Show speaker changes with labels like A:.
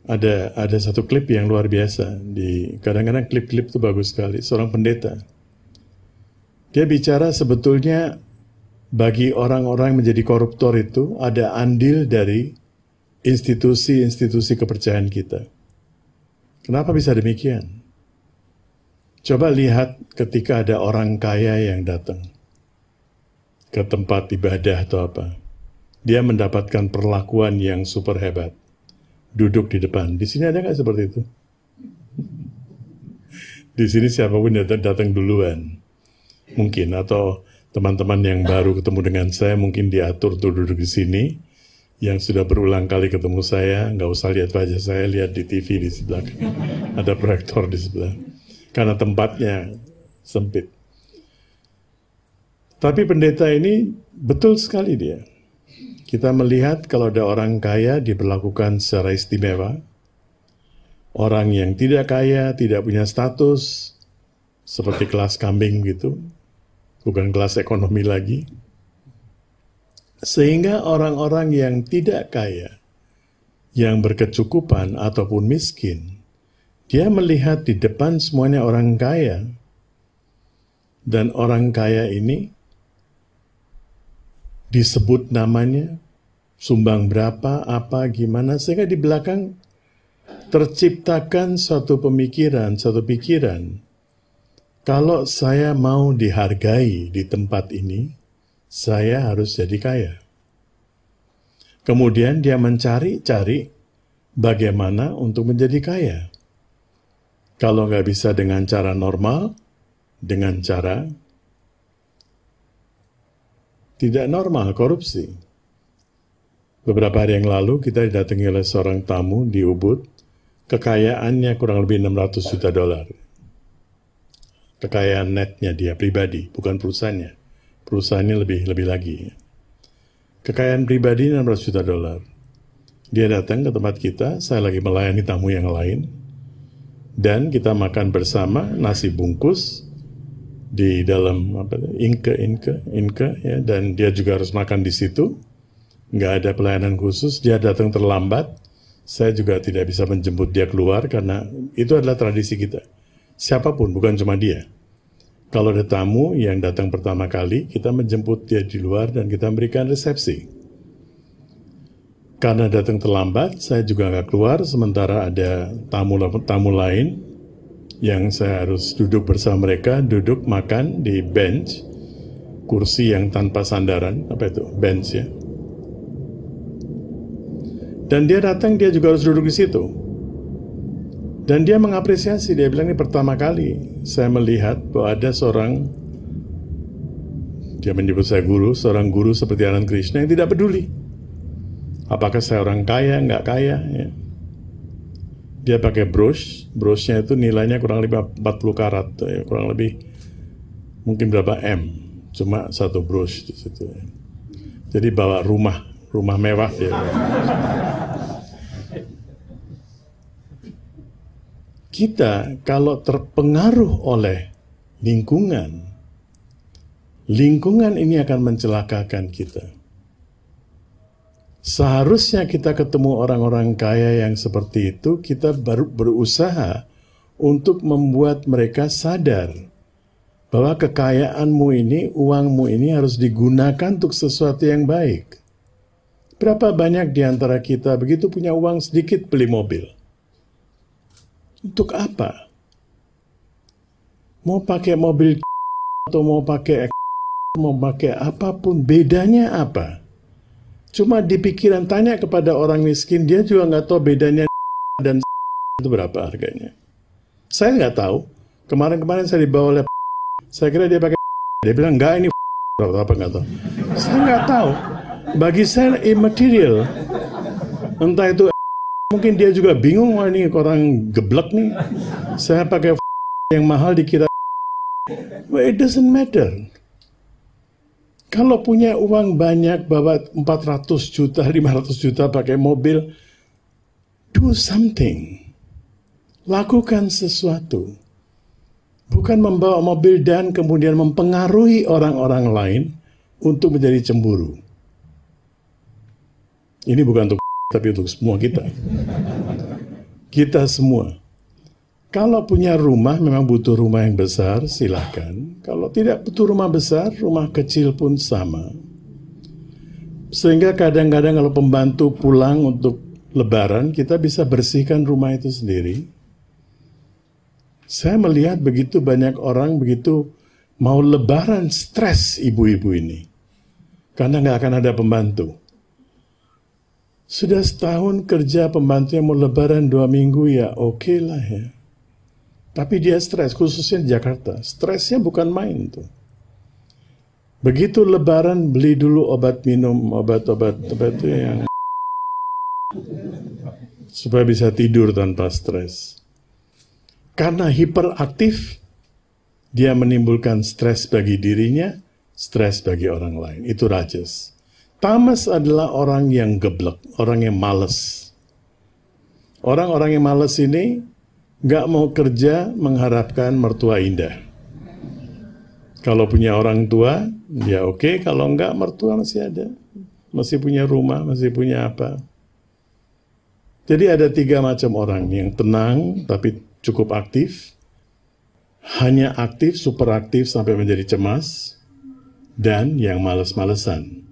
A: ada satu klip yang luar biasa. Kadang-kadang klip-klip itu bagus sekali. Seorang pendeta. Dia bicara sebetulnya bagi orang-orang menjadi koruptor itu ada andil dari institusi-institusi kepercayaan kita. Kenapa bisa demikian? Coba lihat ketika ada orang kaya yang datang ke tempat ibadah atau apa. Dia mendapatkan perlakuan yang super hebat. Duduk di depan. Di sini ada nggak seperti itu? Di sini siapapun datang duluan. Mungkin, atau teman-teman yang baru ketemu dengan saya mungkin diatur untuk duduk di sini. Yang sudah berulang kali ketemu saya, nggak usah lihat wajah saya, lihat di TV di sebelah. Ada proyektor di sebelah. Karena tempatnya sempit. Tapi pendeta ini betul sekali dia. Kita melihat kalau ada orang kaya diperlakukan secara istimewa. Orang yang tidak kaya, tidak punya status, seperti kelas kambing gitu. Bukan kelas ekonomi lagi. Sehingga orang-orang yang tidak kaya, yang berkecukupan ataupun miskin, dia melihat di depan semuanya orang kaya. Dan orang kaya ini disebut namanya, sumbang berapa, apa, gimana, sehingga di belakang terciptakan satu pemikiran, satu pikiran. Kalau saya mau dihargai di tempat ini, saya harus jadi kaya. Kemudian dia mencari-cari bagaimana untuk menjadi kaya. Kalau nggak bisa dengan cara normal, dengan cara tidak normal, korupsi. Beberapa hari yang lalu kita didatangi oleh seorang tamu di Ubud, kekayaannya kurang lebih 600 juta dolar. Kekayaan netnya dia pribadi, bukan perusahaannya. Perusahaannya lebih lagi. Kekayaan pribadi 600 juta dolar. Dia datang ke tempat kita, saya lagi melayani tamu yang lain, dan kita makan bersama nasi bungkus, di dalam Inke ya, dan dia juga harus makan di situ, nggak ada pelayanan khusus. Dia datang terlambat, saya juga tidak bisa menjemput dia keluar karena itu adalah tradisi kita. Siapapun, bukan cuma dia. Kalau ada tamu yang datang pertama kali, kita menjemput dia di luar dan kita berikan resepsi. Karena datang terlambat, saya juga nggak keluar, sementara ada tamu lain yang saya harus duduk bersama mereka, duduk makan di bench, kursi yang tanpa sandaran, apa itu, bench ya. Dan dia datang, dia juga harus duduk di situ. Dan dia mengapresiasi, dia bilang ini pertama kali saya melihat bahwa ada seorang, dia menyebut saya guru, seorang guru seperti Anand Krishna yang tidak peduli. Apakah saya orang kaya, nggak kaya, ya. Dia pakai brushnya itu nilainya kurang lebih 40 karat, ya, kurang lebih mungkin berapa M, cuma satu brush di situ. Ya. Jadi bawa rumah mewah dia. Kita kalau terpengaruh oleh lingkungan ini akan mencelakakan kita. Seharusnya kita ketemu orang-orang kaya yang seperti itu, kita baru berusaha untuk membuat mereka sadar bahwa kekayaanmu ini, uangmu ini harus digunakan untuk sesuatu yang baik. Berapa banyak di antara kita begitu punya uang sedikit beli mobil? Untuk apa? Mau pakai mobil atau mau pakai apapun, bedanya apa? Cuma di pikiran, tanya kepada orang miskin, dia juga nggak tahu bedanya dan itu berapa harganya. Saya nggak tahu. Kemarin saya dibawa oleh, saya kira dia pakai, dia bilang enggak, ini apa nggak tahu. Saya nggak tahu. Bagi saya immaterial. Entah itu mungkin dia juga bingung, wah ini orang geblek nih. Saya pakai yang mahal dikira, but it doesn't matter. Kalau punya uang banyak, bawa 400 juta, 500 juta pakai mobil, do something. Lakukan sesuatu. Bukan membawa mobil dan kemudian mempengaruhi orang-orang lain untuk menjadi cemburu. Ini bukan untuk tapi untuk semua kita. kita semua. Kalau punya rumah, memang butuh rumah yang besar, silahkan. Kalau tidak butuh rumah besar, rumah kecil pun sama. Sehingga kadang-kadang kalau pembantu pulang untuk lebaran, kita bisa bersihkan rumah itu sendiri. Saya melihat begitu banyak orang begitu mau lebaran, stres ibu-ibu ini. Karena nggak akan ada pembantu. Sudah setahun kerja pembantunya mau lebaran 2 minggu, ya oke lah ya. Tapi dia stres, khususnya di Jakarta. Stresnya bukan main tuh. Begitu lebaran, beli dulu obat minum, obat-obat itu yang supaya bisa tidur tanpa stres. Karena hiperaktif, dia menimbulkan stres bagi dirinya, stres bagi orang lain. Itu rajas. Tamas adalah orang yang geblek, orang yang malas. Orang-orang yang malas ini nggak mau kerja mengharapkan mertua indah. Kalau punya orang tua, ya oke. Kalau enggak, mertua masih ada. Masih punya rumah, masih punya apa. Jadi ada 3 macam orang. Yang tenang, tapi cukup aktif. Hanya aktif, super aktif, sampai menjadi cemas. Dan yang malas-malesan.